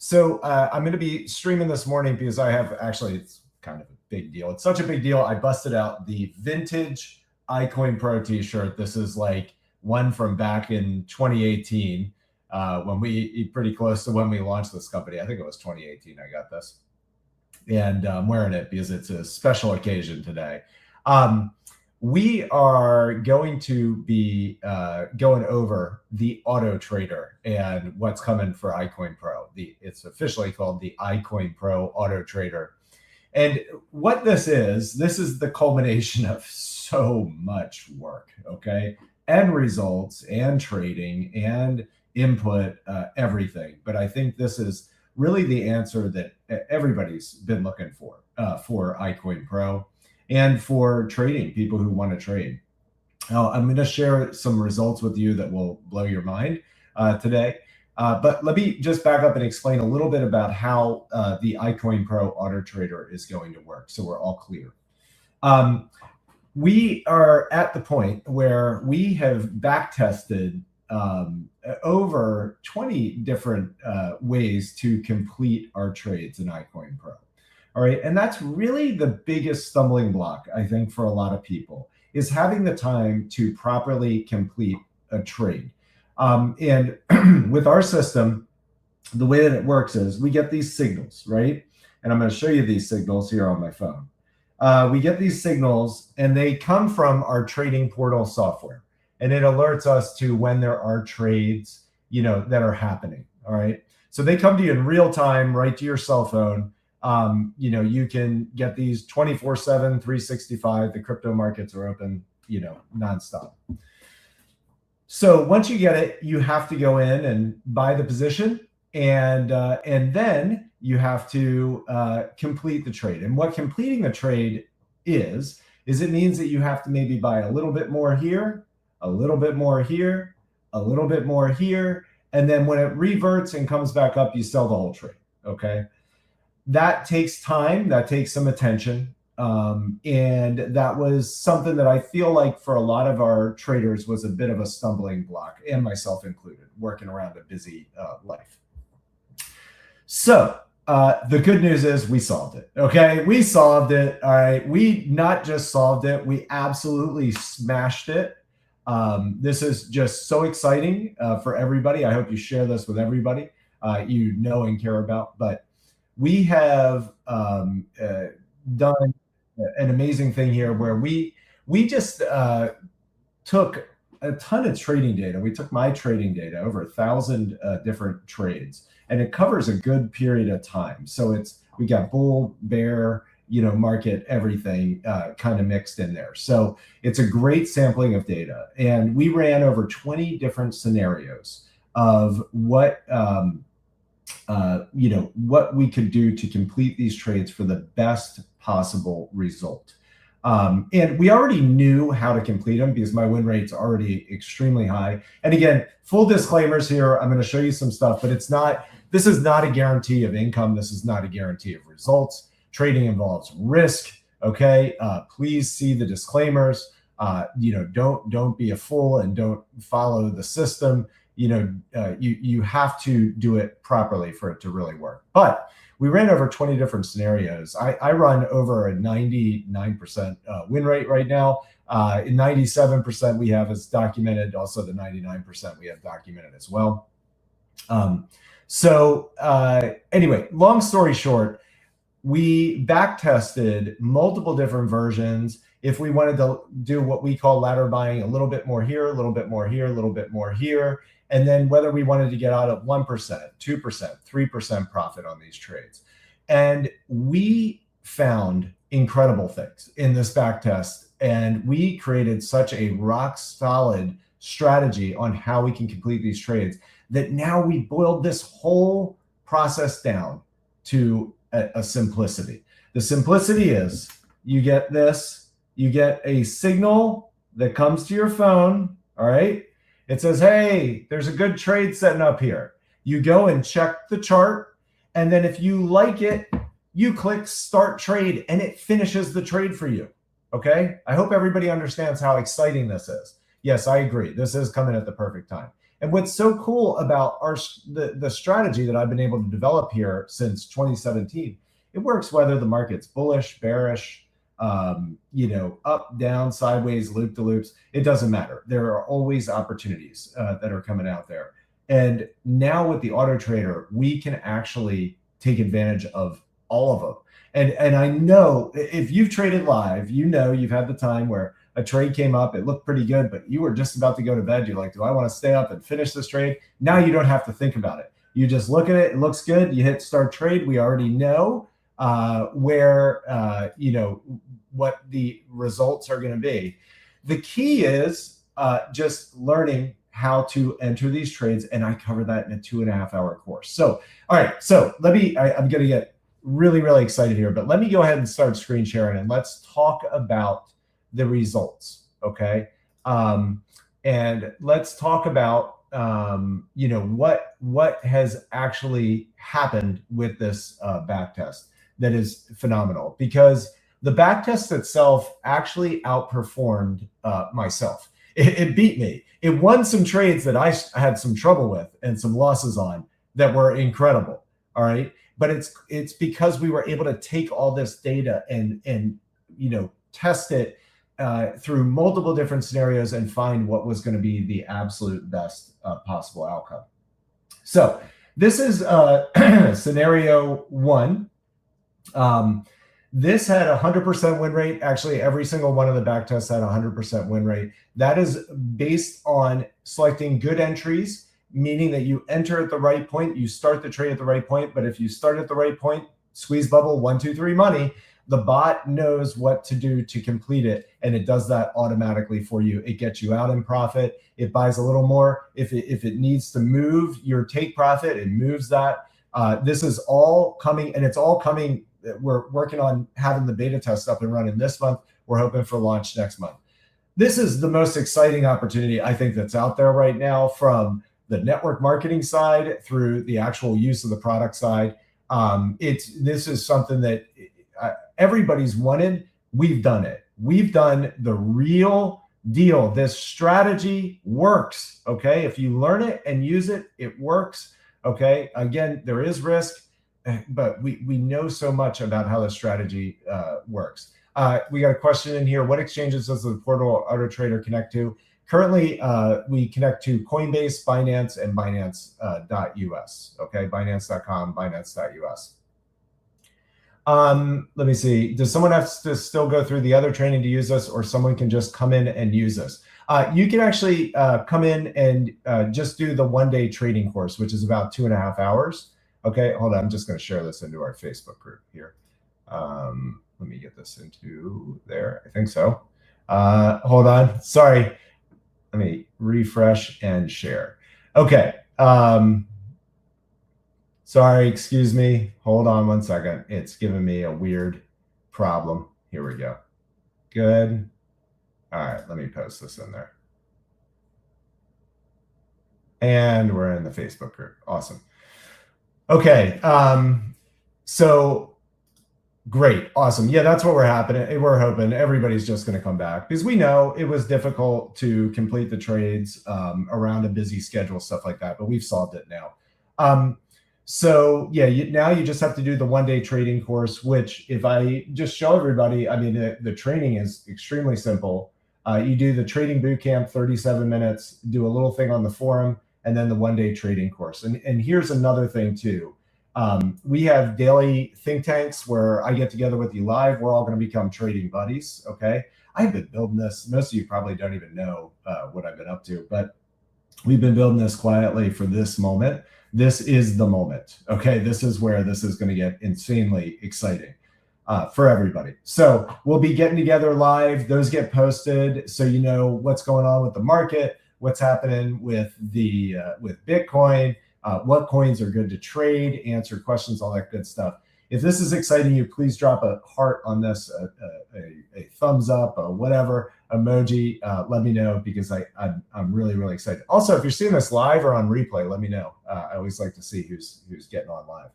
So I'm going to be streaming this morning because I have it's kind of a big deal. It's such a big deal. I busted out the vintage iCoinPro t-shirt. This is like one from back in 2018 when we pretty close to when we launched this company. I think it was 2018 I got this. And I'm wearing it because it's a special occasion today. We are going to be going over the AutoTrader and what's coming for iCoinPro. It's officially called the iCoinPro AutoTrader. And what this is the culmination of so much work, okay? And results and trading and input, everything. But I think this is really the answer that everybody's been looking for iCoinPro. And for trading, people who want to trade. Now, I'm going to share some results with you that will blow your mind today. But let me just back up and explain a little bit about how the iCoinPro AutoTrader is going to work, so we're all clear. We are at the point where we have backtested over 20 different ways to complete our trades in iCoinPro. All right. And that's really the biggest stumbling block, I think, for a lot of people, is having the time to properly complete a trade. And with our system, the way that it works is we get these signals, right? And I'm going to show you these signals here on my phone. We get these signals and they come from our trading portal software, and it alerts us to when there are trades, that are happening. All right. So they come to you in real time, right to your cell phone. You can get these 24/7, 365. The crypto markets are open, nonstop. So once you get it, you have to go in and buy the position, and then you have to complete the trade. And what completing the trade is it means that you have to maybe buy a little bit more here, a little bit more here, a little bit more here, and then when it reverts and comes back up, you sell the whole trade. Okay. That takes time, that takes some attention. And that was something that I feel like for a lot of our traders was a bit of a stumbling block, and myself included, working around a busy life. So the good news is we solved it. Okay, we solved it. All right, we not just solved it, we absolutely smashed it. This is just so exciting for everybody. I hope you share this with everybody you know and care about. But we have done an amazing thing here where we just took a ton of trading data. We took my trading data, over 1,000 different trades, and it covers a good period of time. So we got bull, bear, market, everything kind of mixed in there. So it's a great sampling of data. And we ran over 20 different scenarios of what we could do to complete these trades for the best possible result. And we already knew how to complete them because my win rate's already extremely high. And again, full disclaimers here, I'm going to show you some stuff, but this is not a guarantee of income. This is not a guarantee of results. Trading involves risk. Okay. Please see the disclaimers. Don't be a fool and don't follow the system. You have to do it properly for it to really work. But we ran over 20 different scenarios. I run over a 99% win rate right now. 97% we have is documented. Also the 99% we have documented as well. Anyway, long story short, we back tested multiple different versions. If we wanted to do what we call ladder buying, a little bit more here, a little bit more here, a little bit more here, and then whether we wanted to get out of 1%, 2%, 3% profit on these trades. And we found incredible things in this back test, and we created such a rock solid strategy on how we can complete these trades that now we boiled this whole process down to a simplicity. The simplicity is you get a signal that comes to your phone. All right. It says, hey, there's a good trade setting up here. You go and check the chart. And then if you like it, you click start trade and it finishes the trade for you. Okay. I hope everybody understands how exciting this is. Yes, I agree. This is coming at the perfect time. And what's so cool about the strategy that I've been able to develop here since 2017, it works whether the market's bullish, bearish, up, down, sideways, loop to loops. It doesn't matter. There are always opportunities that are coming out there. And now with the AutoTrader, we can actually take advantage of all of them. And I know if you've traded live, you've had the time where a trade came up, it looked pretty good, but you were just about to go to bed. You're like, do I want to stay up and finish this trade? Now you don't have to think about it. You just look at it. It looks good. You hit start trade. We already know what the results are going to be. The key is just learning how to enter these trades, and I cover that in a 2.5-hour course. So, all right, so I'm going to get really, really excited here, but let me go ahead and start screen sharing, and let's talk about the results, okay? And let's talk about what has actually happened with this backtest that is phenomenal, because the backtest itself actually outperformed myself. It beat me. It won some trades that I had some trouble with and some losses on that were incredible. All right, but it's because we were able to take all this data and test it through multiple different scenarios and find what was going to be the absolute best possible outcome. So this is scenario 1. This had a 100% win rate. Actually, every single one of the backtests had a 100% win rate. That is based on selecting good entries, meaning that you enter at the right point, you start the trade at the right point. But if you start at the right point, squeeze bubble 1, 2, 3 money, the bot knows what to do to complete it, and it does that automatically for you. It gets you out in profit. It buys a little more. If it needs to move your take profit, it moves that. This is all coming, and it's all coming. We're working on having the beta test up and running this month. We're hoping for launch next month. This is the most exciting opportunity I think that's out there right now, from the network marketing side through the actual use of the product side. This is something that everybody's wanted. We've done it. We've done the real deal. This strategy works. Okay. If you learn it and use it, it works. Okay. Again, there is risk, but we know so much about how the strategy works. We got a question in here. What exchanges does the portal AutoTrader connect to? Currently, we connect to Coinbase, Binance, and Binance.us. Okay, Binance.com, Binance.us. Let me see. Does someone have to still go through the other training to use this, or someone can just come in and use this? You can actually come in and just do the one-day trading course, which is about 2.5 hours. Okay, hold on. I'm just going to share this into our Facebook group here. Let me get this into there. I think so. Hold on. Sorry. Let me refresh and share. Okay. Sorry, excuse me. Hold on one second. It's giving me a weird problem. Here we go. Good. All right, let me post this in there. And we're in the Facebook group. Awesome. Okay. So great. Awesome. Yeah, that's what we're hoping everybody's just going to come back, because we know it was difficult to complete the trades around a busy schedule, stuff like that, but we've solved it now. So yeah, now you just have to do the one-day trading course, which if I just show everybody, I mean, the training is extremely simple. You do the trading bootcamp, 37 minutes, do a little thing on the forum, and then the one-day trading course. And here's another thing too. We have daily think tanks where I get together with you live. We're all going to become trading buddies. Okay. I've been building this. Most of you probably don't even know what I've been up to, but we've been building this quietly for this moment. This is the moment. Okay. This is where this is going to get insanely exciting for everybody. So we'll be getting together live. Those get posted, so you know what's going on with the market, what's happening with the with Bitcoin, what coins are good to trade, answer questions, all that good stuff. If this is exciting you, please drop a heart on this, a thumbs up, or whatever emoji. Let me know, because I'm really, really excited. Also, if you're seeing this live or on replay, let me know. I always like to see who's getting on live.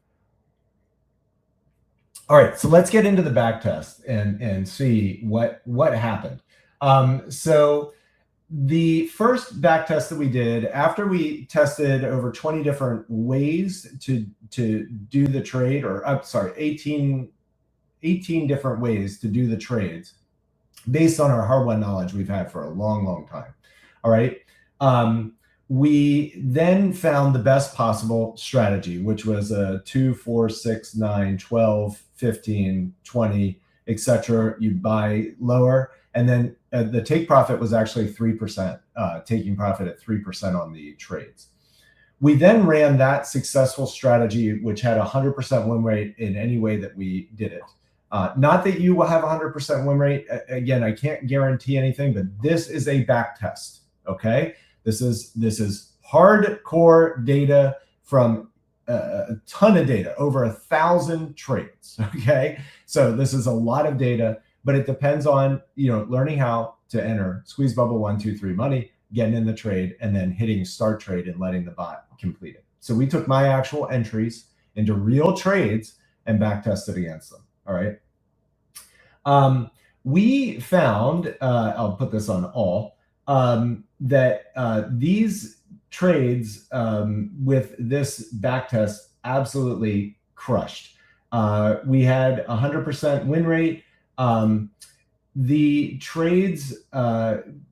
All right, so let's get into the back test and see what happened. So The first back test that we did, after we tested over 20 different ways to do the trade, or 18 different ways to do the trades based on our hard-won knowledge we've had for a long time. All right. We then found the best possible strategy, which was a 2, 4, 6, 9, 12, 15, 20, etc. You buy lower, and then the take profit was actually 3%, taking profit at 3% on the trades. We then ran that successful strategy, which had a 100% win rate in any way that we did it. Not that you will have a 100% win rate. Again, I can't guarantee anything, but this is a back test. Okay, this is hardcore data from a ton of data, over 1,000 trades. Okay, so this is a lot of data, but it depends on learning how to enter squeeze bubble 1, 2, 3 money, getting in the trade, and then hitting start trade and letting the bot complete it. So we took my actual entries into real trades and back tested against them. All right. We found, I'll put this on all, that these trades with this back test absolutely crushed. We had 100% win rate. The trades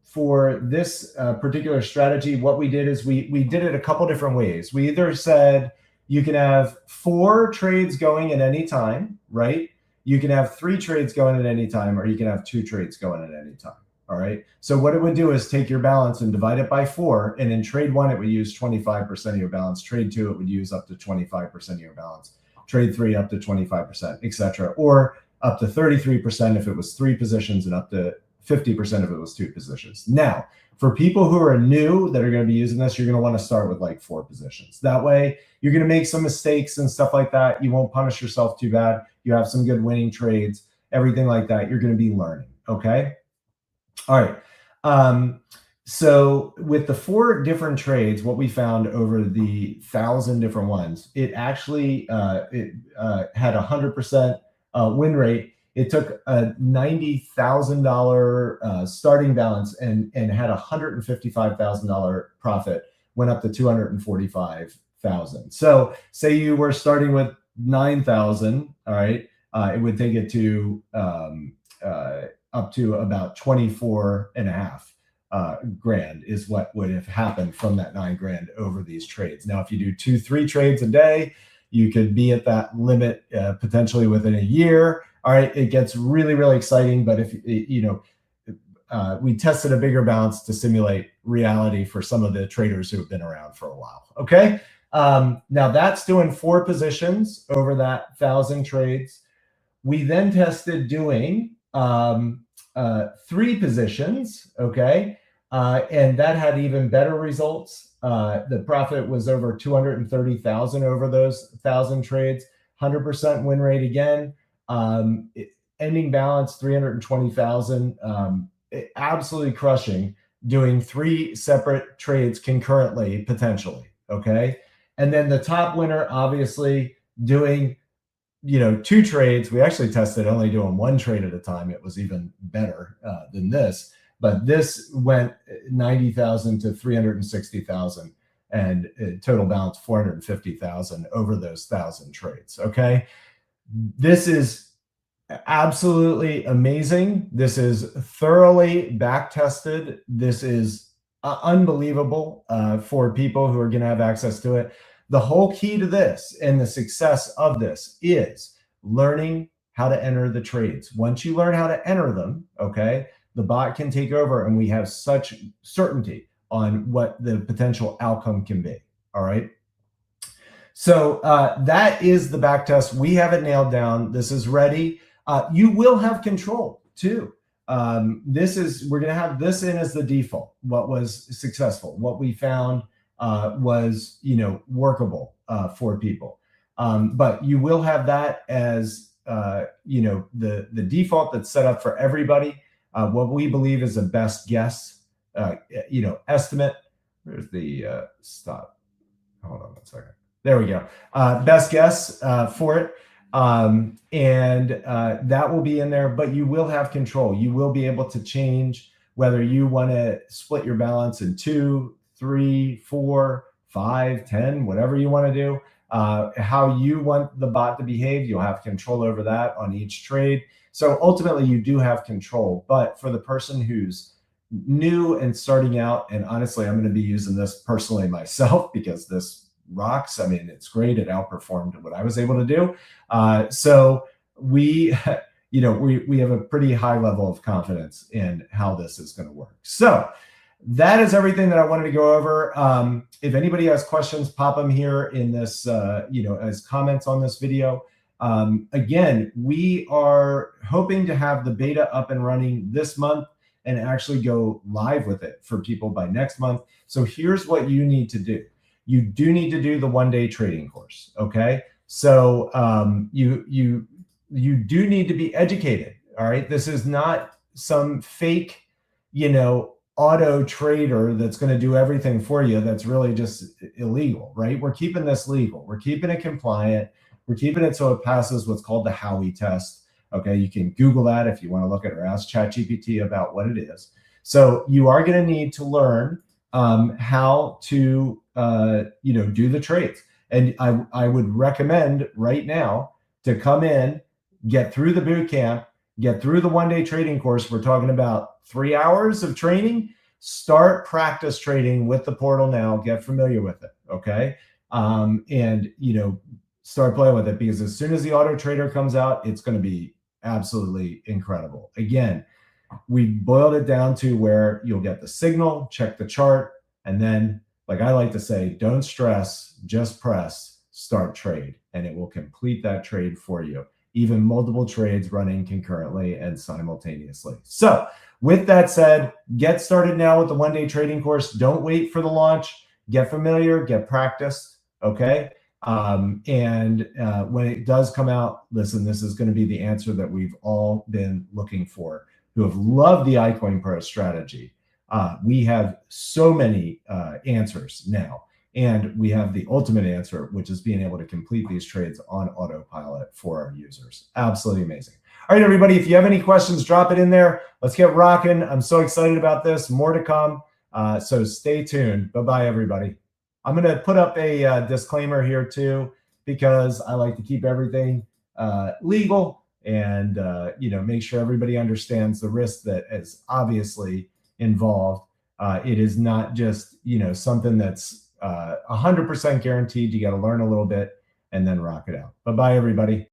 for this particular strategy, what we did is we did it a couple different ways. We either said you can have 4 trades going at any time, right? You can have 3 trades going at any time, or you can have 2 trades going at any time. All right. So what it would do is take your balance and divide it by 4. And in trade 1, it would use 25% of your balance. Trade 2, it would use up to 25% of your balance. Trade 3, up to 25%, etc. Or up to 33% if it was 3 positions, and up to 50% if it was 2 positions. Now, for people who are new that are going to be using this, you're going to want to start with like 4 positions. That way, you're going to make some mistakes and stuff like that. You won't punish yourself too bad. You have some good winning trades, everything like that. You're going to be learning. Okay. All right. So with the 4 different trades, what we found over the 1,000 different ones, it actually had 100% win rate. It took a $90,000 starting balance and had a $155,000 profit, went up to $245,000. So say you were starting with 9,000, all right, it would take it to up to about 24.5 grand is what would have happened from that 9 grand over these trades. Now, if you do 2, 3 trades a day, you could be at that limit potentially within a year. All right, it gets really, really exciting. But if we tested a bigger balance to simulate reality for some of the traders who have been around for a while. Okay, now that's doing 4 positions over that 1,000 trades. We then tested doing 3 positions. Okay, and that had even better results. The profit was over 230,000 over those 1,000 trades. 100% win rate again. Ending balance 320,000. Absolutely crushing. Doing 3 separate trades concurrently, potentially. Okay, and then the top winner, obviously, doing 2 trades. We actually tested only doing 1 trade at a time. It was even better than this. But this went 90,000 to 360,000, and total balance 450,000 over those 1,000 trades. Okay, this is absolutely amazing. This is thoroughly back tested. This is unbelievable for people who are going to have access to it. The whole key to this and the success of this is learning how to enter the trades. Once you learn how to enter them, okay, the bot can take over, and we have such certainty on what the potential outcome can be. All right. So that is the back test. We have it nailed down. This is ready. You will have control too. We're going to have this in as the default. What was successful, what we found was workable for people. But you will have that as the default that's set up for everybody. What we believe is a best guess, estimate. Where's the stop? Hold on 1 second. There we go. Best guess for it. And that will be in there, but you will have control. You will be able to change whether you want to split your balance in 2, 3, 4, 5, 10, whatever you want to do, how you want the bot to behave, you'll have control over that on each trade. So ultimately you do have control, but for the person who's new and starting out, and honestly, I'm going to be using this personally myself because this rocks. I mean, it's great. It outperformed what I was able to do. So we, we have a pretty high level of confidence in how this is going to work. So that is everything that I wanted to go over. If anybody has questions, pop them here in this, as comments on this video. Again, we are hoping to have the beta up and running this month and actually go live with it for people by next month. So here's what you need to do. You do need to do the one-day trading course, okay? So you do need to be educated, all right? This is not some fake, auto trader that's going to do everything for you. That's really just illegal, right? We're keeping this legal. We're keeping it compliant. We're keeping it so it passes what's called the Howey test. Okay, you can Google that if you want to look at it or ask ChatGPT about what it is. So you are going to need to learn how to, do the trades. And I would recommend right now to come in, get through the boot camp, get through the one-day trading course. We're talking about 3 hours of training. Start practice trading with the portal now. Get familiar with it, okay? Start playing with it, because as soon as the AutoTrader comes out, it's going to be absolutely incredible. Again, we boiled it down to where you'll get the signal, check the chart, and then, like I like to say, don't stress, just press start trade, and it will complete that trade for you. Even multiple trades running concurrently and simultaneously. So with that said, get started now with the one-day trading course. Don't wait for the launch. Get familiar, get practiced, okay? When it does come out, listen, this is going to be the answer that we've all been looking for, who have loved the iCoinPro strategy. We have so many answers now, and we have the ultimate answer, which is being able to complete these trades on autopilot for our users. Absolutely amazing. All right, everybody, if you have any questions, drop it in there. Let's get rocking. I'm so excited about this. More to come. So stay tuned. Bye-bye, everybody. I'm going to put up a disclaimer here too, because I like to keep everything legal and, make sure everybody understands the risk that is obviously involved. It is not just, something that's 100% guaranteed. You got to learn a little bit and then rock it out. Bye-bye, everybody.